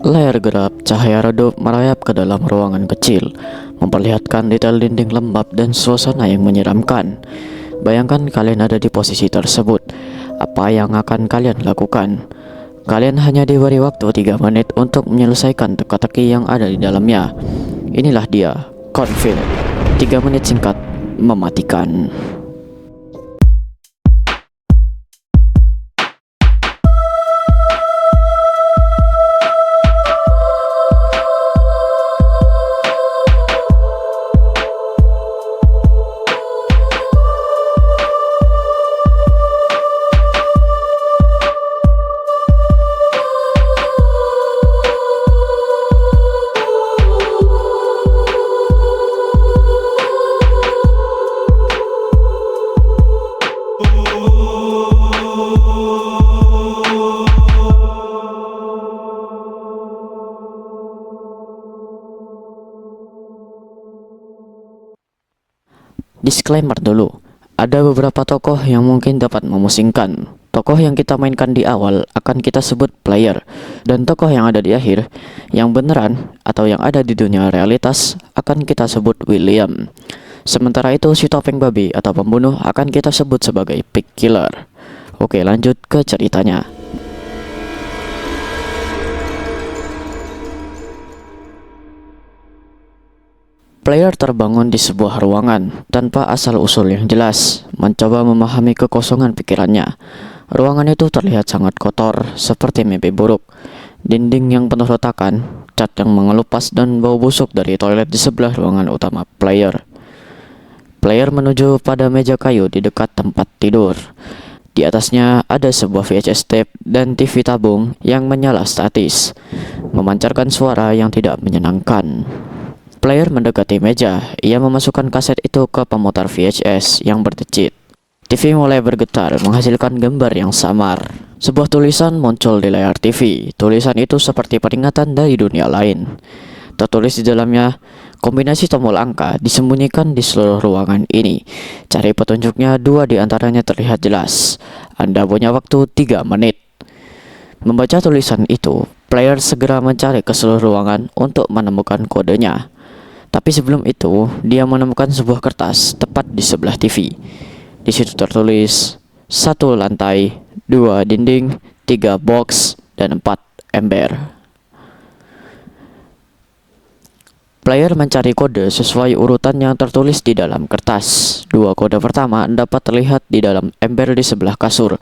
Layar gelap, cahaya redup merayap ke dalam ruangan kecil, memperlihatkan detail dinding lembab dan suasana yang menyeramkan. Bayangkan kalian ada di posisi tersebut. Apa yang akan kalian lakukan? Kalian hanya diberi waktu 3 menit untuk menyelesaikan teka-teki yang ada di dalamnya. Inilah dia, Confit. 3 menit singkat, mematikan. Disclaimer dulu, ada beberapa tokoh yang mungkin dapat memusingkan. Tokoh yang kita mainkan di awal akan kita sebut player, dan tokoh yang ada di akhir, yang beneran atau yang ada di dunia realitas akan kita sebut William. Sementara itu si topeng babi atau pembunuh akan kita sebut sebagai pig killer. Oke, lanjut ke ceritanya. Player terbangun di sebuah ruangan tanpa asal-usul yang jelas, mencoba memahami kekosongan pikirannya. Ruangan itu terlihat sangat kotor, seperti mimpi buruk. Dinding yang penuh retakan, cat yang mengelupas, dan bau busuk dari toilet di sebelah ruangan utama player. Player menuju pada meja kayu di dekat tempat tidur. Di atasnya ada sebuah VHS tape dan TV tabung yang menyala statis, memancarkan suara yang tidak menyenangkan. Player mendekati meja, ia memasukkan kaset itu ke pemutar VHS yang berdecit. TV mulai bergetar, menghasilkan gambar yang samar. Sebuah tulisan muncul di layar TV. Tulisan itu seperti peringatan dari dunia lain. Tertulis di dalamnya, kombinasi tombol angka disembunyikan di seluruh ruangan ini. Cari petunjuknya, 2 di antaranya terlihat jelas. Anda punya waktu 3 menit. Membaca tulisan itu, player segera mencari ke seluruh ruangan untuk menemukan kodenya. Tapi sebelum itu, dia menemukan sebuah kertas tepat di sebelah TV. Di situ tertulis 1 lantai, 2 dinding, 3 box, dan 4 ember. Player mencari kode sesuai urutan yang tertulis di dalam kertas. 2 kode pertama dapat terlihat di dalam ember di sebelah kasur,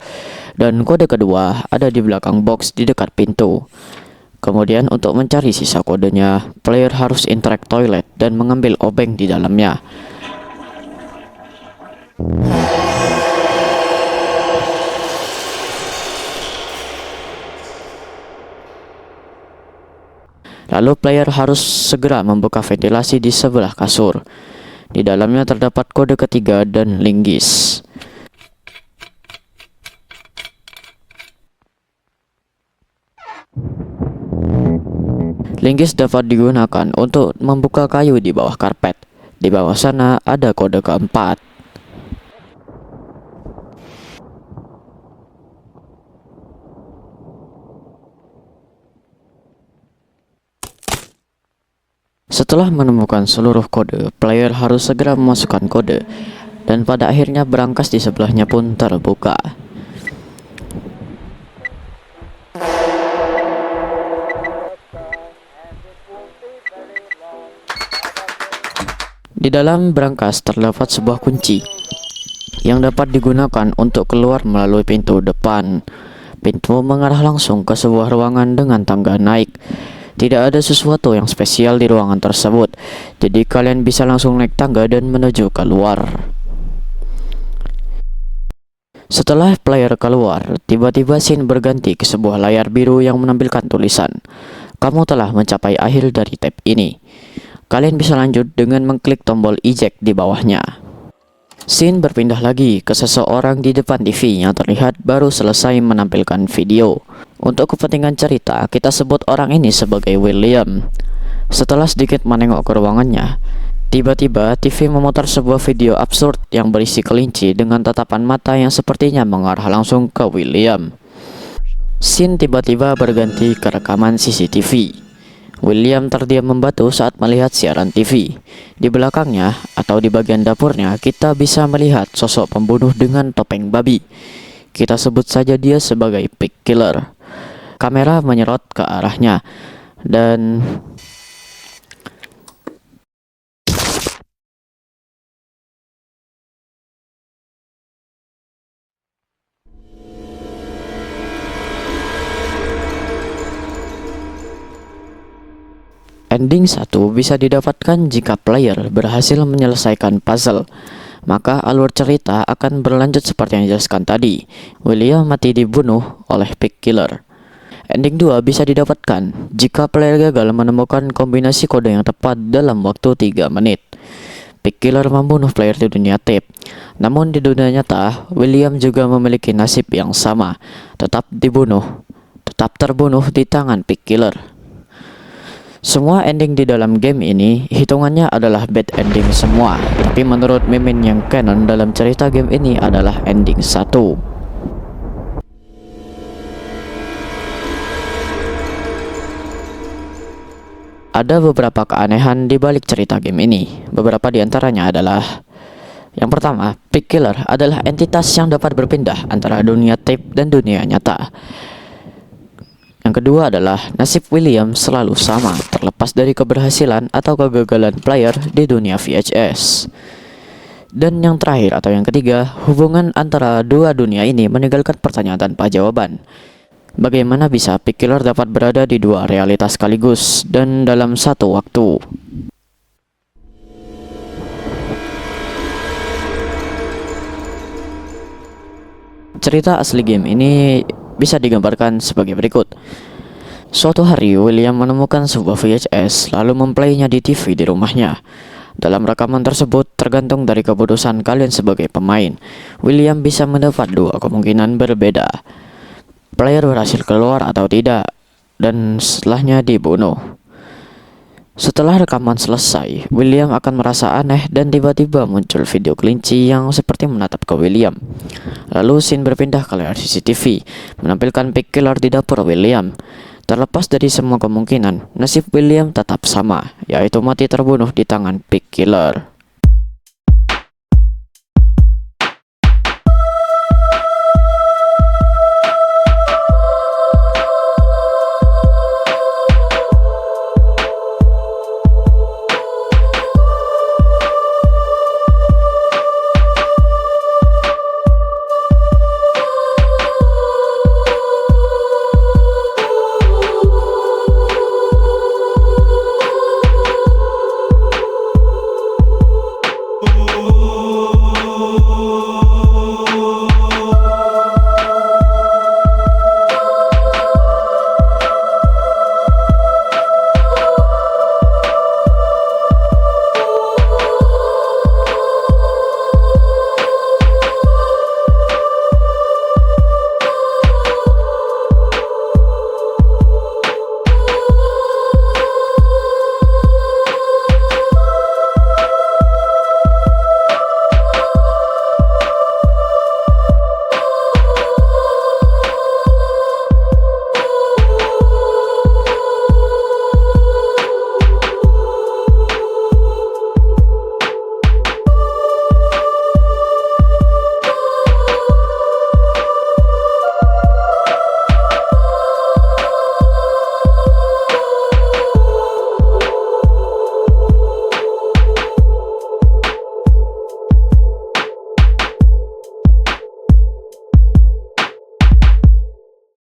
dan kode kedua ada di belakang box di dekat pintu. Kemudian untuk mencari sisa kodenya, player harus interact toilet dan mengambil obeng di dalamnya. Lalu player harus segera membuka ventilasi di sebelah kasur. Di dalamnya terdapat kode ketiga dan linggis. Linggis dapat digunakan untuk membuka kayu di bawah karpet. Di bawah sana ada kode keempat. Setelah menemukan seluruh kode, player harus segera memasukkan kode, dan pada akhirnya berangkas di sebelahnya pun terbuka. Di dalam brankas terdapat sebuah kunci yang dapat digunakan untuk keluar melalui pintu depan. Pintu mengarah langsung ke sebuah ruangan dengan tangga naik. Tidak ada sesuatu yang spesial di ruangan tersebut, jadi kalian bisa langsung naik tangga dan menuju keluar. Setelah player keluar, tiba-tiba scene berganti ke sebuah layar biru yang menampilkan tulisan, "Kamu telah mencapai akhir dari tab ini." Kalian bisa lanjut dengan mengklik tombol eject di bawahnya. Scene berpindah lagi ke seseorang di depan TV yang terlihat baru selesai menampilkan video. Untuk kepentingan cerita, kita sebut orang ini sebagai William. Setelah sedikit menengok ke ruangannya, tiba-tiba TV memutar sebuah video absurd yang berisi kelinci dengan tatapan mata yang sepertinya mengarah langsung ke William. Scene tiba-tiba berganti ke rekaman CCTV. William terdiam membatu saat melihat siaran TV. Di belakangnya atau di bagian dapurnya, kita bisa melihat sosok pembunuh dengan topeng babi. Kita sebut saja dia sebagai pig killer. Kamera menyerot ke arahnya dan ending 1 bisa didapatkan jika player berhasil menyelesaikan puzzle. Maka alur cerita akan berlanjut seperti yang dijelaskan tadi. William mati dibunuh oleh pig killer. Ending 2 bisa didapatkan jika player gagal menemukan kombinasi kode yang tepat dalam waktu 3 menit. Pig killer membunuh player di dunia tape. Namun di dunia nyata, William juga memiliki nasib yang sama, tetap terbunuh di tangan pig killer. Semua ending di dalam game ini hitungannya adalah bad ending semua, tapi menurut Mimin yang canon dalam cerita game ini adalah ending 1. Ada beberapa keanehan di balik cerita game ini. Beberapa di antaranya adalah: yang pertama, pig killer adalah entitas yang dapat berpindah antara dunia tape dan dunia nyata. Yang kedua adalah nasib William selalu sama, terlepas dari keberhasilan atau kegagalan player di dunia VHS. Dan yang terakhir atau yang ketiga, hubungan antara dua dunia ini meninggalkan pertanyaan tanpa jawaban. Bagaimana bisa pig killer dapat berada di dua realitas sekaligus dan dalam satu waktu? Cerita asli game ini bisa digambarkan sebagai berikut. Suatu hari, William menemukan sebuah VHS lalu memplaynya di TV di rumahnya. Dalam rekaman tersebut, tergantung dari keputusan kalian sebagai pemain, William bisa mendapat dua kemungkinan berbeda. Player berhasil keluar atau tidak, dan setelahnya dibunuh. Setelah rekaman selesai, William akan merasa aneh dan tiba-tiba muncul video kelinci yang seperti menatap ke William. Lalu scene berpindah ke layar CCTV, menampilkan pig killer di dapur William. Terlepas dari semua kemungkinan, nasib William tetap sama, yaitu mati terbunuh di tangan pig killer.